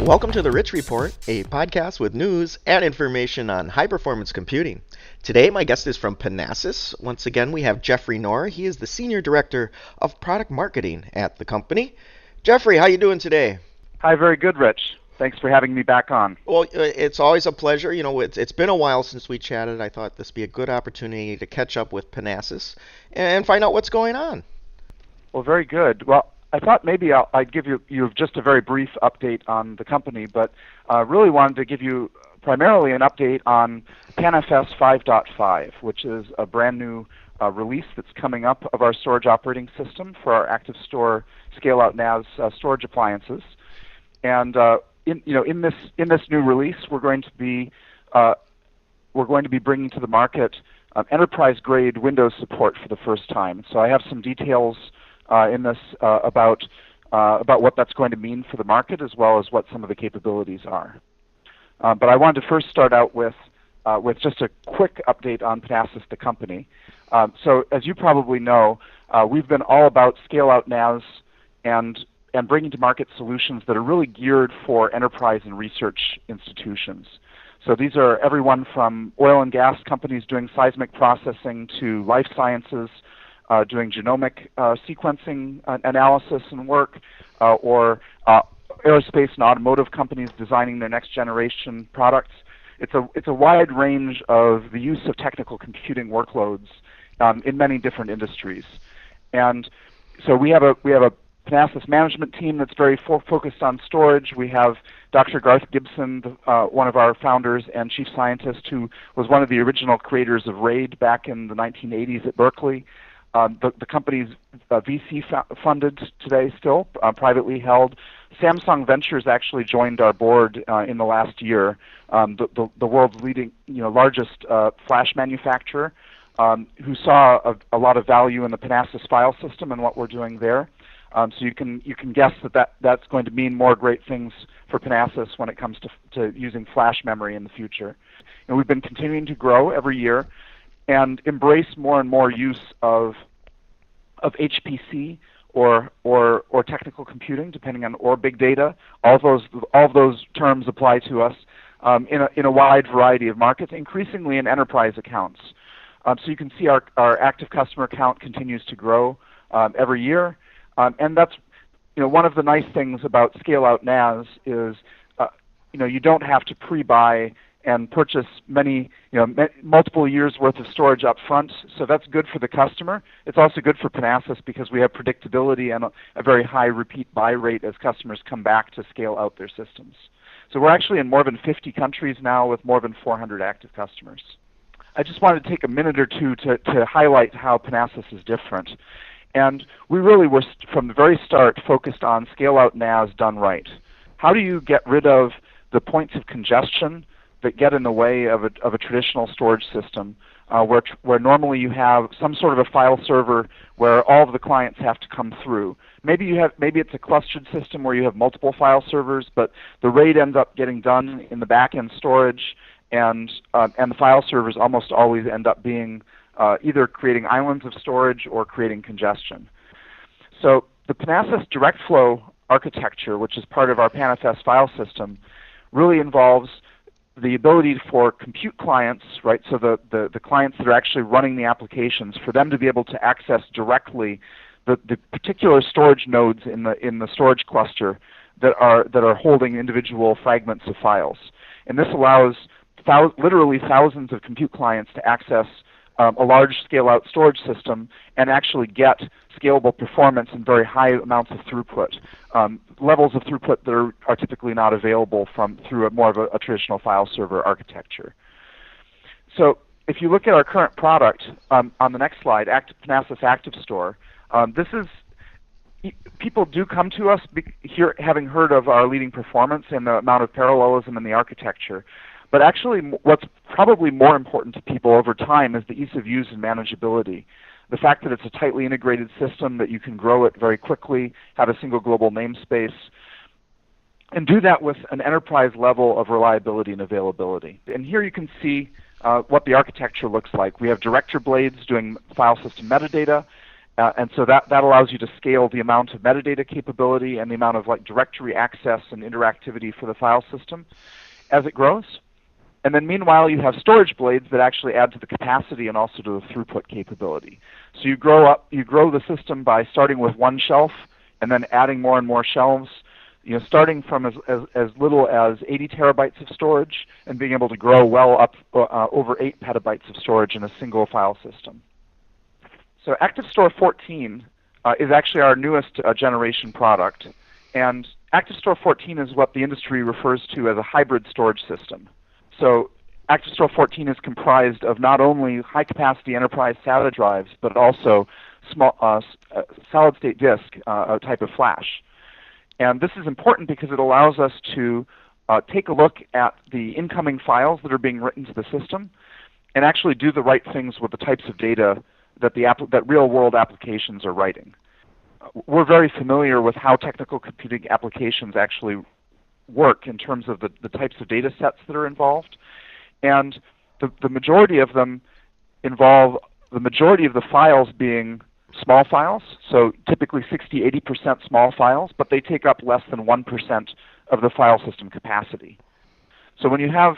Welcome to the Rich Report, a podcast with news and information on high-performance computing. Today, my guest is from Panasas. Once again, we have Geoffrey Noer. He is the Senior Director of Product Marketing at the company. Geoffrey, how you doing today? Hi, very good, Rich. Thanks for having me back on. Well, it's always a pleasure. You know, it's been a while since we chatted. I thought this would be a good opportunity to catch up with Panasas and find out what's going on. Well, very good. Well, I thought maybe I'd give you just a very brief update on the company, but really wanted to give you primarily an update on PanFS 5.5, which is a brand new release that's coming up of our storage operating system for our ActiveStor scale-out NAS storage appliances. And in this new release, we're going to be bringing to the market enterprise-grade Windows support for the first time. So I have some details in this about what that's going to mean for the market, as well as what some of the capabilities are. But I wanted to first start out with just a quick update on Panasas, the company. So as you probably know, we've been all about scale-out NAS and bringing to market solutions that are really geared for enterprise and research institutions. So these are everyone from oil and gas companies doing seismic processing to life sciences, doing genomic sequencing analysis and work, or aerospace and automotive companies designing their next generation products. It's a wide range of the use of technical computing workloads in many different industries. And so we have a Panasas management team that's very focused on storage. We have Dr. Garth Gibson, one of our founders and chief scientist, who was one of the original creators of RAID back in the 1980s at Berkeley. The company's VC funded today still, privately held. Samsung Ventures actually joined our board in the last year, the world's leading, largest flash manufacturer, who saw a lot of value in the Panasas file system and what we're doing there. So you can guess that's going to mean more great things for Panasas when it comes to using flash memory in the future. And we've been continuing to grow every year and embrace more and more use of HPC or technical computing, depending on, or big data. All of those terms apply to us in a wide variety of markets, increasingly in enterprise accounts. So you can see our active customer count continues to grow every year, and that's one of the nice things about scale-out NAS is you don't have to pre-buy and purchase multiple years worth of storage up front. So that's good for the customer. It's also good for Panasas because we have predictability and a very high repeat buy rate as customers come back to scale out their systems. So we're actually in more than 50 countries now with more than 400 active customers. I just wanted to take a minute or two to highlight how Panasas is different. And we really were, from the very start, focused on scale-out NAS done right. How do you get rid of the points of congestion that get in the way of a traditional storage system, where normally you have some sort of a file server where all of the clients have to come through. Maybe it's a clustered system where you have multiple file servers, but the RAID ends up getting done in the back-end storage, and the file servers almost always end up being either creating islands of storage or creating congestion. So the Panasas DirectFlow architecture, which is part of our PanFS file system, really involves the ability for compute clients, right? So the clients that are actually running the applications, for them to be able to access directly the particular storage nodes in the storage cluster that are holding individual fragments of files. And this allows literally thousands of compute clients to access a large scale-out storage system and actually get scalable performance and very high amounts of throughput, levels of throughput that are typically not available through more of a traditional file server architecture. So if you look at our current product on the next slide, Panasas ActiveStor, people do come to us having heard of our leading performance and the amount of parallelism in the architecture. But actually, what's probably more important to people over time is the ease of use and manageability. The fact that it's a tightly integrated system, that you can grow it very quickly, have a single global namespace, and do that with an enterprise level of reliability and availability. And here you can see what the architecture looks like. We have director blades doing file system metadata, And so that allows you to scale the amount of metadata capability and the amount of directory access and interactivity for the file system as it grows. And then meanwhile, you have storage blades that actually add to the capacity and also to the throughput capability. So you grow the system by starting with one shelf and then adding more and more shelves, starting from as little as 80 terabytes of storage and being able to grow well up over 8 petabytes of storage in a single file system. So ActiveStor 14 is actually our newest generation product. And ActiveStor 14 is what the industry refers to as a hybrid storage system. So ActiveStor 14 is comprised of not only high-capacity enterprise SATA drives, but also small solid-state disk, a type of flash. And this is important because it allows us to take a look at the incoming files that are being written to the system and actually do the right things with the types of data that real-world applications are writing. We're very familiar with how technical computing applications actually work in terms of the types of data sets that are involved. And the majority of them involve the majority of the files being small files, so typically 60–80% small files, but they take up less than 1% of the file system capacity. So when you have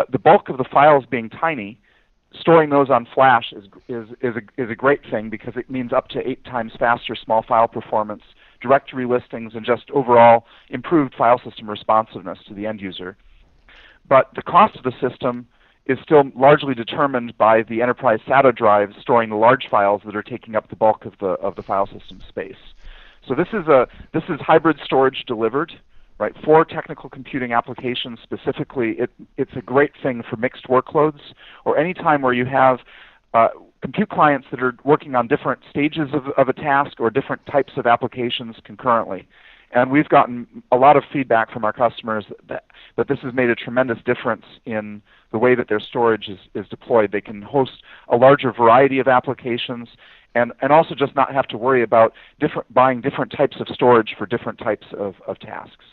the bulk of the files being tiny, storing those on flash is a great thing because it means up to 8 times faster small file performance, directory listings, and just overall improved file system responsiveness to the end user. But the cost of the system is still largely determined by the enterprise SATA drives storing the large files that are taking up the bulk of the file system space. So this is hybrid storage delivered, right? For technical computing applications specifically, it's a great thing for mixed workloads or any time where you have compute clients that are working on different stages of a task or different types of applications concurrently. And we've gotten a lot of feedback from our customers that this has made a tremendous difference in the way that their storage is deployed. They can host a larger variety of applications and also just not have to worry about buying different types of storage for different types of tasks.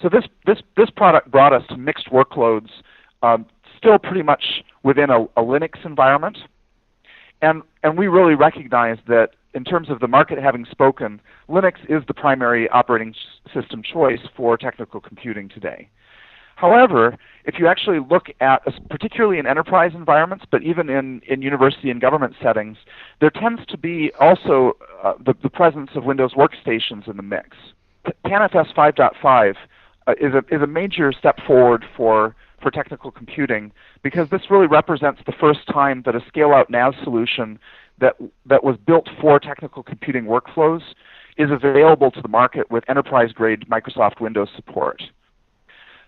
So this product brought us to mixed workloads, still pretty much within a Linux environment. And we really recognize that in terms of the market having spoken, Linux is the primary operating system choice for technical computing today. However, if you actually look at, particularly in enterprise environments, but even in university and government settings, there tends to be also the presence of Windows workstations in the mix. PanFS 5.5 is a major step forward for technical computing because this really represents the first time that a scale-out NAS solution that was built for technical computing workflows is available to the market with enterprise-grade Microsoft Windows support.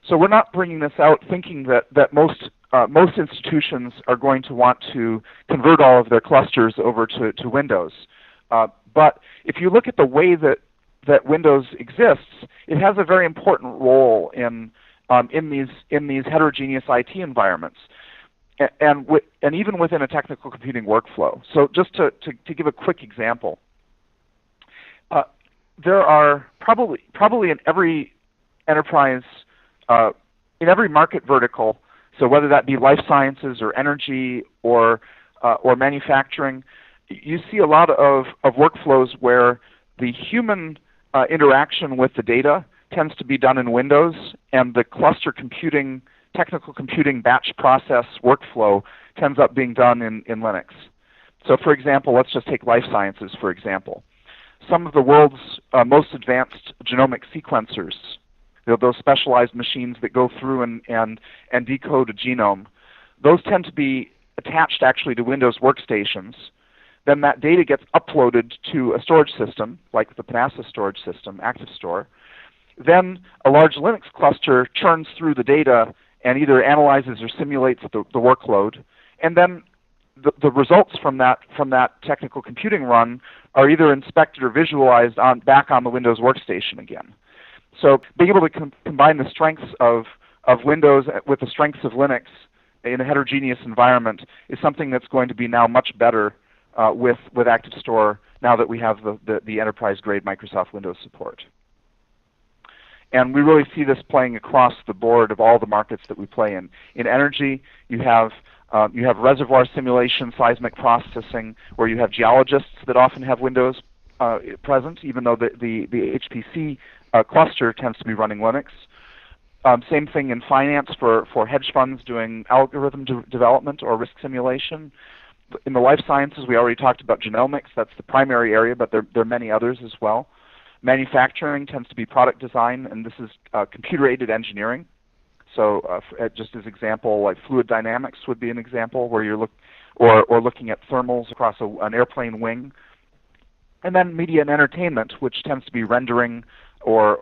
So we're not bringing this out thinking that most institutions are going to want to convert all of their clusters over to Windows. But if you look at the way that Windows exists, it has a very important role in these heterogeneous IT environments, and even within a technical computing workflow. So just to give a quick example, there are probably in every enterprise, in every market vertical, so whether that be life sciences or energy or manufacturing, you see a lot of workflows where the human interaction with the data tends to be done in Windows, and the cluster computing, technical computing batch process workflow tends up being done in Linux. So for example, let's just take life sciences for example. Some of the world's most advanced genomic sequencers, those specialized machines that go through and decode a genome, those tend to be attached actually to Windows workstations. Then that data gets uploaded to a storage system, like the Panasas storage system, ActiveStor. Then a large Linux cluster churns through the data and either analyzes or simulates the workload. And then the results from that technical computing run are either inspected or visualized back on the Windows workstation again. So being able to combine the strengths of Windows with the strengths of Linux in a heterogeneous environment is something that's going to be now much better with ActiveStor now that we have the enterprise-grade Microsoft Windows support. And we really see this playing across the board of all the markets that we play in. In energy, you have You have reservoir simulation, seismic processing, where you have geologists that often have Windows present, even though the HPC cluster tends to be running Linux. Same thing in finance for hedge funds doing algorithm development or risk simulation. In the life sciences, we already talked about genomics. That's the primary area, but there are many others as well. Manufacturing tends to be product design, and this is computer-aided engineering. So just as example, like fluid dynamics would be an example where you're looking at thermals across an airplane wing. And then media and entertainment, which tends to be rendering or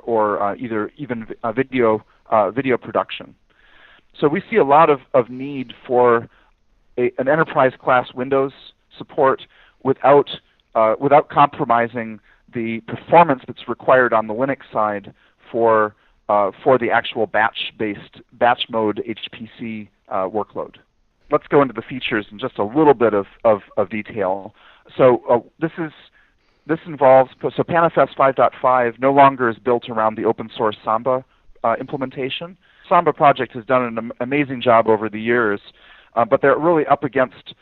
even video production. So we see a lot of need for an enterprise-class Windows support without compromising the performance that's required on the Linux side for the actual batch mode HPC workload. Let's go into the features in just a little bit of detail. So this involves, so PanFS 5.5 no longer is built around the open source Samba implementation. Samba project has done an amazing job over the years, but they're really up against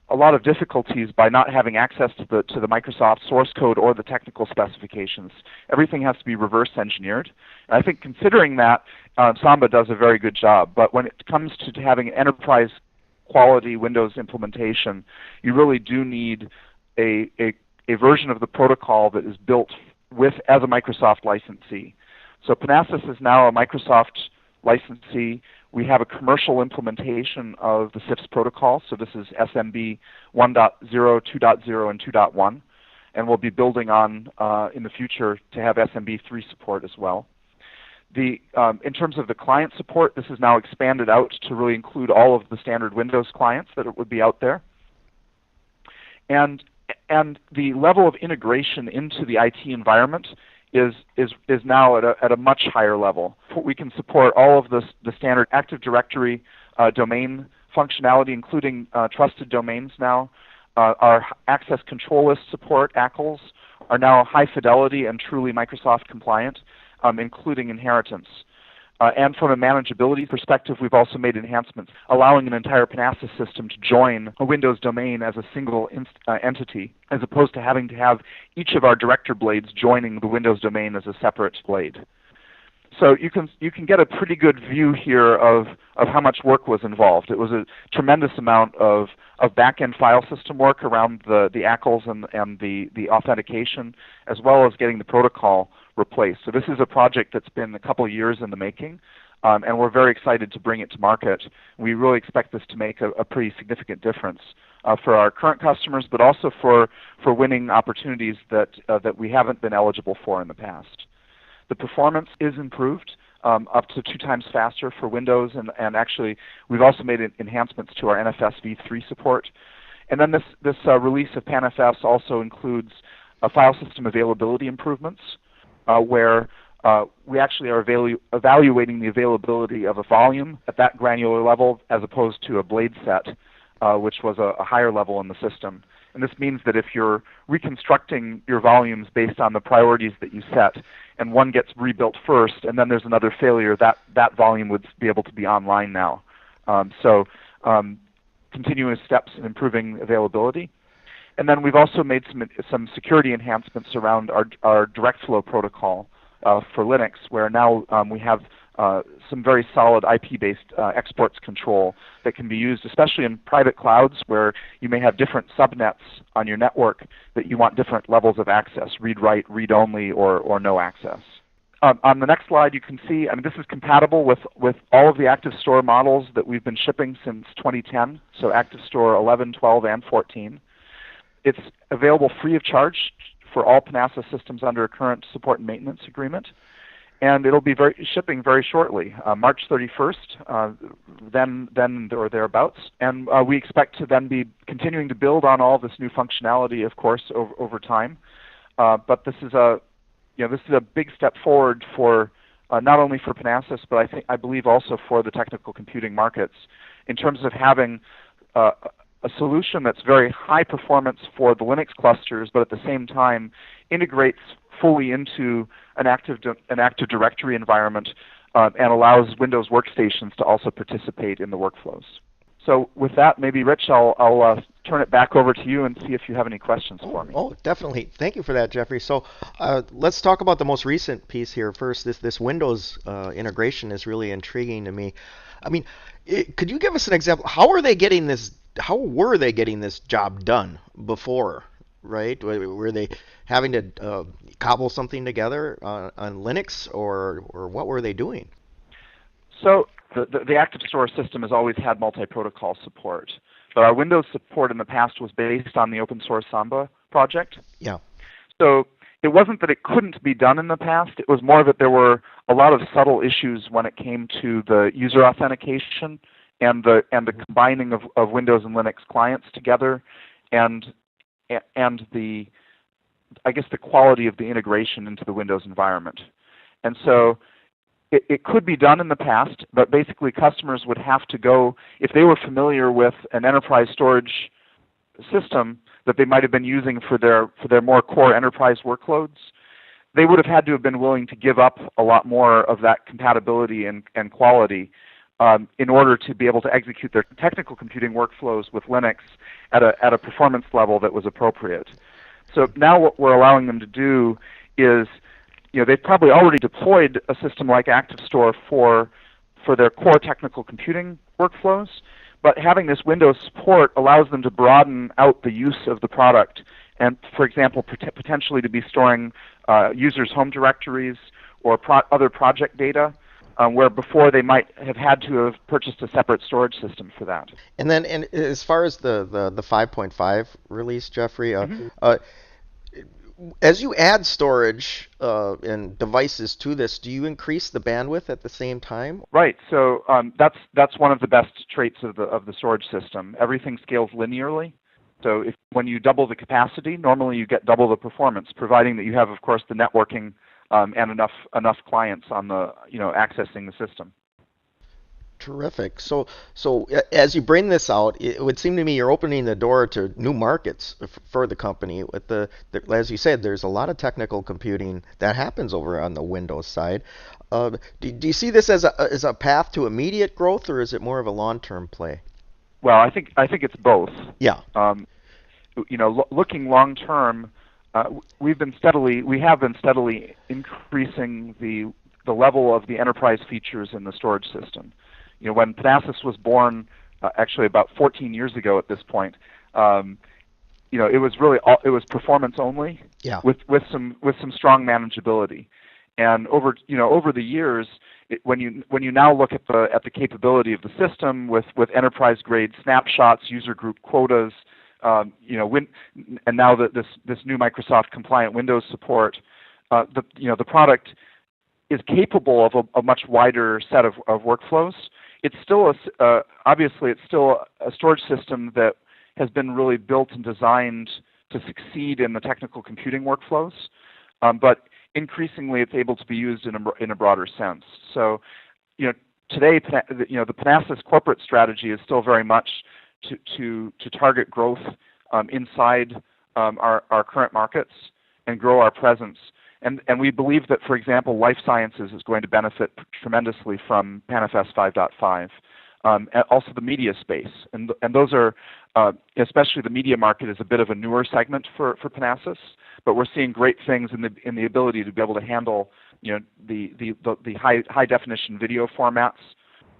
a lot of difficulties by not having access to the Microsoft source code or the technical specifications. Everything has to be reverse engineered. And I think considering that, Samba does a very good job. But when it comes to having enterprise quality Windows implementation, you really do need a version of the protocol that is built as a Microsoft licensee. So Panasas is now a Microsoft licensee. We have a commercial implementation of the CIFS protocol, so this is SMB 1.0, 2.0, and 2.1, and we'll be building on in the future to have SMB 3 support as well. In terms of the client support, this is now expanded out to really include all of the standard Windows clients that would be out there. And the level of integration into the IT environment is now at a much higher level. We can support all of the standard Active Directory domain functionality, including trusted domains now. Our access control list support, ACLs, are now high fidelity and truly Microsoft compliant, including inheritance. And from a manageability perspective, we've also made enhancements, allowing an entire Panasas system to join a Windows domain as a single entity, as opposed to having to have each of our director blades joining the Windows domain as a separate blade. So you can get a pretty good view here of how much work was involved. It was a tremendous amount of back-end file system work around the ACLs and the authentication, as well as getting the protocol replaced. So this is a project that's been a couple of years in the making, and we're very excited to bring it to market. We really expect this to make a pretty significant difference for our current customers, but also for winning opportunities that we haven't been eligible for in the past. The performance is improved up to 2 times faster for Windows, and actually we've also made enhancements to our NFS v3 support. And then this release of PanFS also includes file system availability improvements, where we actually are evaluating the availability of a volume at that granular level as opposed to a blade set, which was a higher level in the system. And this means that if you're reconstructing your volumes based on the priorities that you set, and one gets rebuilt first, and then there's another failure, that volume would be able to be online now. Continuous steps in improving availability. And then we've also made some security enhancements around our DirectFlow protocol for Linux, where now we have some very solid IP-based exports control that can be used, especially in private clouds where you may have different subnets on your network that you want different levels of access, read-write, read-only, or no access. On the next slide, you can see, this is compatible with all of the ActiveStor models that we've been shipping since 2010, so ActiveStor 11, 12, and 14. It's available free of charge for all Panasas systems under a current support and maintenance agreement. And it'll be shipping very shortly, March 31st, then or thereabouts. And we expect to then be continuing to build on all this new functionality, of course, over time. But this is a big step forward for not only for Panasas, but I believe also for the technical computing markets, in terms of having a solution that's very high performance for the Linux clusters, but at the same time integrates fully into an Active Directory environment and allows Windows workstations to also participate in the workflows. So with that, maybe Rich, I'll turn it back over to you and see if you have any questions for me. Oh, definitely. Thank you for that, Geoffrey. So let's talk about the most recent piece here first. This Windows integration is really intriguing to me. I mean, could you give us an example? How were they getting this job done before, right? Were they having to cobble something together on Linux, or what were they doing? So the ActiveStor system has always had multi-protocol support, but our Windows support in the past was based on the open source Samba project. Yeah. So it wasn't that it couldn't be done in the past. It was more that there were a lot of subtle issues when it came to the user authentication and the combining of Windows and Linux clients together, and the quality of the integration into the Windows environment. And so it could be done in the past, but basically customers would have to go, if they were familiar with an enterprise storage system that they might have been using for their more core enterprise workloads, they would have had to have been willing to give up a lot more of that compatibility and quality in order to be able to execute their technical computing workflows with Linux at a performance level that was appropriate. So now what we're allowing them to do is, they've probably already deployed a system like ActiveStor for their core technical computing workflows, but having this Windows support allows them to broaden out the use of the product and, for example, potentially to be storing users' home directories or other project data, where before they might have had to have purchased a separate storage system for that. And then, as far as the 5.5 release, Geoffrey, as you add storage and devices to this, do you increase the bandwidth at the same time? Right. So that's one of the best traits of the storage system. Everything scales linearly. So when you double the capacity, normally you get double the performance, providing that you have, of course, the networking and enough clients on the accessing the system. Terrific. So as you bring this out, it would seem to me you're opening the door to new markets for the company. With as you said, there's a lot of technical computing that happens over on the Windows side. Do you see this as a path to immediate growth, or is it more of a long-term play? Well, I think it's both. Yeah. Looking long term, we have been steadily increasing the level of the enterprise features in the storage system. When Panasas was born, actually about 14 years ago at this point, it was performance only, yeah, with some strong manageability. And over the years, when you now look at the capability of the system with enterprise grade snapshots, user group quotas, and now this new Microsoft compliant Windows support, the product is capable of a much wider set of workflows. It's still obviously it's still a storage system that has been really built and designed to succeed in the technical computing workflows, but increasingly it's able to be used in a broader sense. So, today, the Panasas corporate strategy is still very much to target growth inside our current markets and grow our presence. And we believe that, for example, life sciences is going to benefit tremendously from PanFS 5.5. And also the media space, and those are, especially the media market is a bit of a newer segment for Panasas, but we're seeing great things in the ability to be able to handle the high definition video formats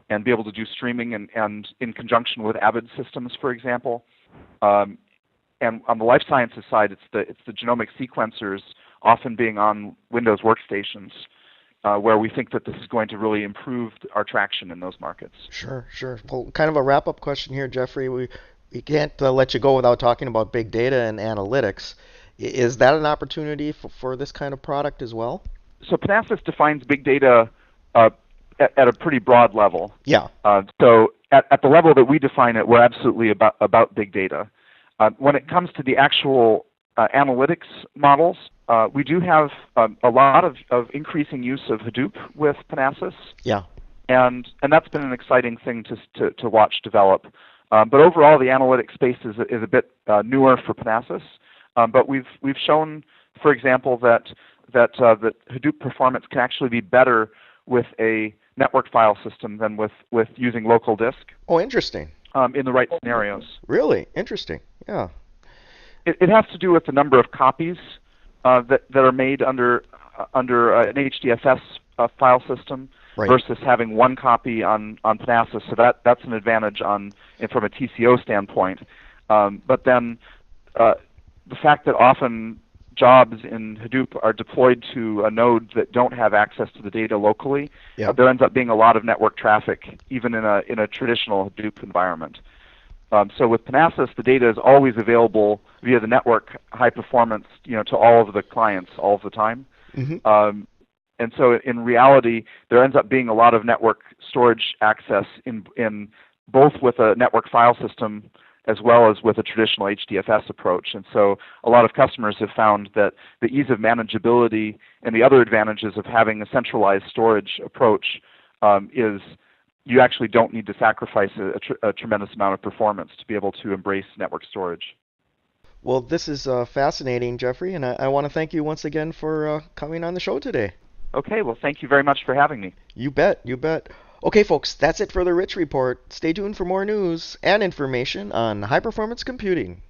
and be able to do streaming and in conjunction with Avid systems, for example. And on the life sciences side, it's the genomic sequencers often being on Windows workstations, where we think that this is going to really improve our traction in those markets. Sure. Well, kind of a wrap-up question here, Geoffrey. We can't let you go without talking about big data and analytics. Is that an opportunity for this kind of product as well? So Panasas defines big data at a pretty broad level. Yeah. So at the level that we define it, we're absolutely about big data. When it comes to the actual analytics models, we do have a lot of increasing use of Hadoop with Panasas. Yeah. And that's been an exciting thing to watch develop. But overall, the analytics space is a bit newer for Panasas. But we've shown, for example, that Hadoop performance can actually be better with a network file system than with using local disk. Oh, interesting. in the right scenarios. Really interesting. Yeah. It has to do with the number of copies that are made under an HDFS file system Right. versus having one copy on Panasas. So that's an advantage from a TCO standpoint. But then the fact that often jobs in Hadoop are deployed to a node that don't have access to the data locally, there ends up being a lot of network traffic, even in a traditional Hadoop environment. So with Panasas, the data is always available via the network, high performance, to all of the clients all of the time. Mm-hmm. And so in reality, there ends up being a lot of network storage access in both with a network file system as well as with a traditional HDFS approach. And so a lot of customers have found that the ease of manageability and the other advantages of having a centralized storage approach is you actually don't need to sacrifice a tremendous amount of performance to be able to embrace network storage. Well, this is fascinating, Geoffrey, and I want to thank you once again for coming on the show today. Okay, well, thank you very much for having me. You bet, you bet. Okay, folks, that's it for the Rich Report. Stay tuned for more news and information on high performance computing.